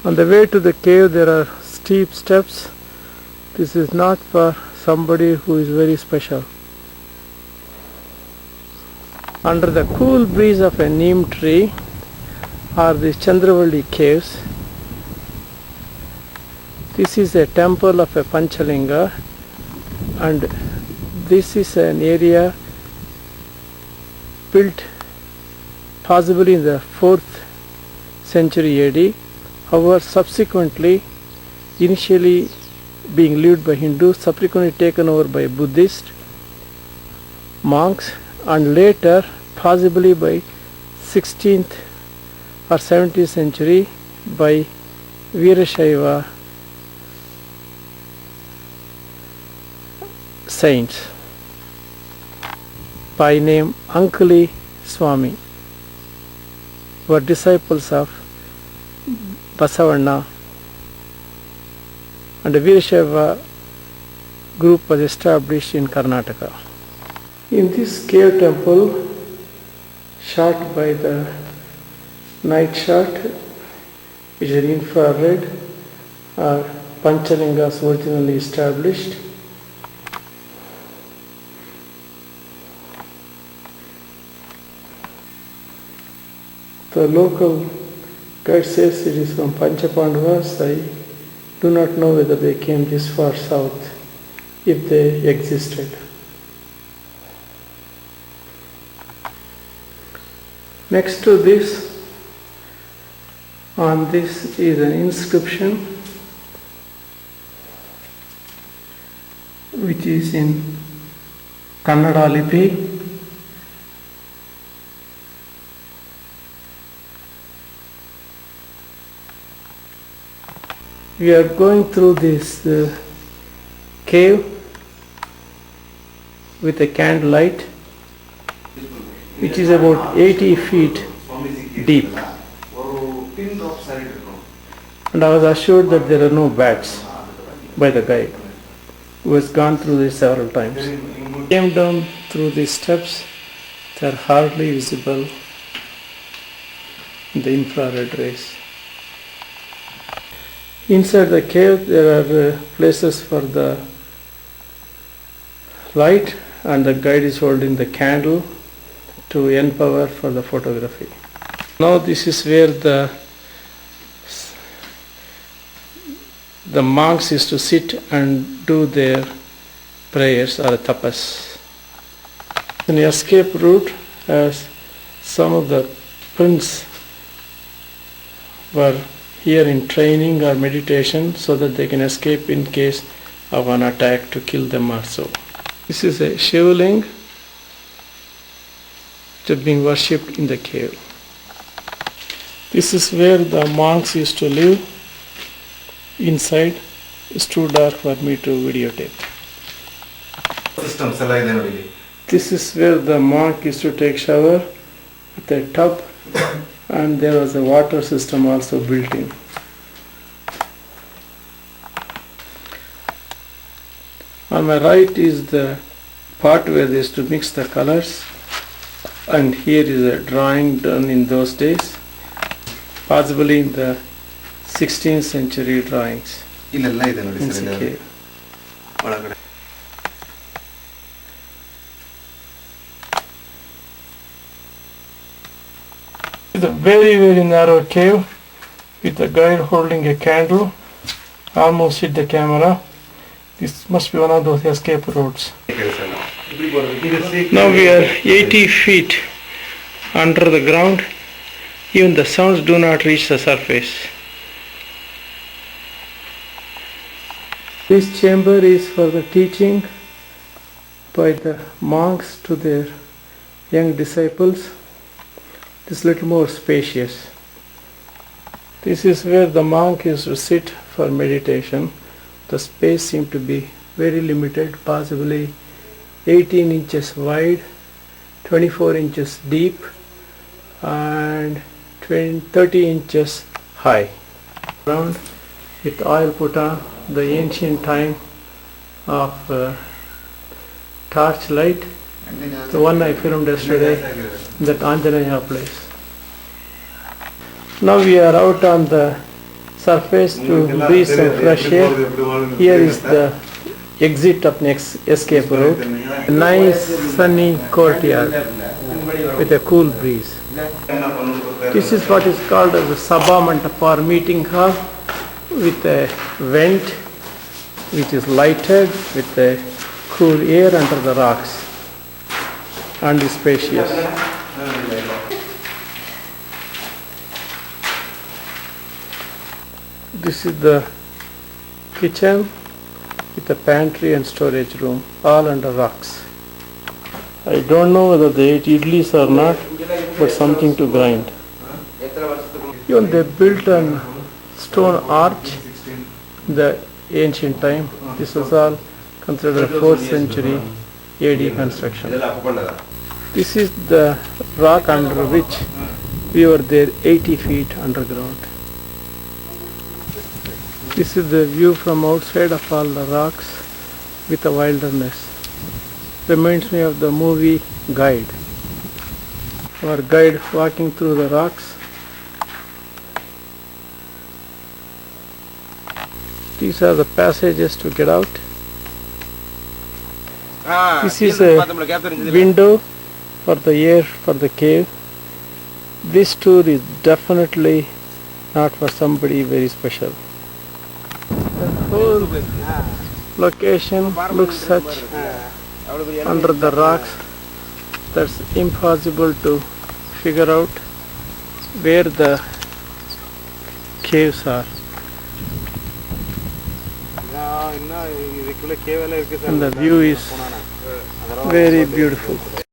On the way to the cave there are steep steps. This is not for somebody who is very special. Under the cool breeze of a neem tree are the Chandravalli caves. This is a temple of a Panchalinga, and this is an area built possibly in the 4th century AD. However, subsequently, initially being lived by Hindus, subsequently taken over by Buddhist monks, and later possibly by 16th or 17th century by Veerashaiva saints by name Ankali Swami, were disciples of Basavanna, and the Veerashaiva group was established in Karnataka. In this cave temple, shot by the night shot, which is infrared, are Panchalingas originally established. The local guide says it is from Panchapandavas. I do not know whether they came this far south, if they existed. Next to this, on this is an inscription which is in Kannada Lipi. We are going through this cave with a candlelight, which is about 80 feet deep. And I was assured that there are no bats by the guide, who has gone through this several times. Came down through these steps. They are hardly visible in the infrared rays. Inside the cave there are places for the light, and the guide is holding the candle to empower for the photography. Now this is where the monks used to sit and do their prayers or tapas. An escape route, as some of the princes were here in training or meditation, so that they can escape in case of an attack to kill them or so. This is a Shivling which is being worshipped in the cave. This is where the monks used to live. Inside, it's too dark for me to videotape. This is where the monk used to take shower with a tub, and there was a water system also built in. On my right is the part where they used to mix the colors, and here is a drawing done in those days, possibly in the 16th century drawings. It's a cave. It's a very, very narrow cave with a guide holding a candle. Almost hit the camera. This must be one of those escape routes. Now we are 80 feet under the ground. Even the sounds do not reach the surface. This chamber is for the teaching by the monks to their young disciples. This is a little more spacious. This is where the monk used to sit for meditation. The space seemed to be very limited, possibly 18 inches wide, 24 inches deep, and 30 inches high. Around with oil put on, the ancient time of torch light, the one I filmed yesterday, that Anjanaya place. Now we are out on the surface to breathe some fresh air. Here is the exit of next escape route. A nice sunny courtyard with a cool breeze. This is what is called as the Sabha Mandapa or meeting hall with a vent which is lighted with a cool air under the rocks and is spacious. This is the kitchen with a pantry and storage room, all under rocks. I don't know whether they ate idlis or not, but something to grind. Even they built a stone arch in the ancient time. This was all considered 4th century AD construction. This is the rock under which we were there 80 feet underground. This is the view from outside of all the rocks with the wilderness. Reminds me of the movie Guide. Our guide walking through the rocks. These are the passages to get out. This is a window for the air for the cave. This tour is definitely not for somebody very special. The whole location looks such under the rocks that's impossible to figure out where the caves are. And the view is very beautiful.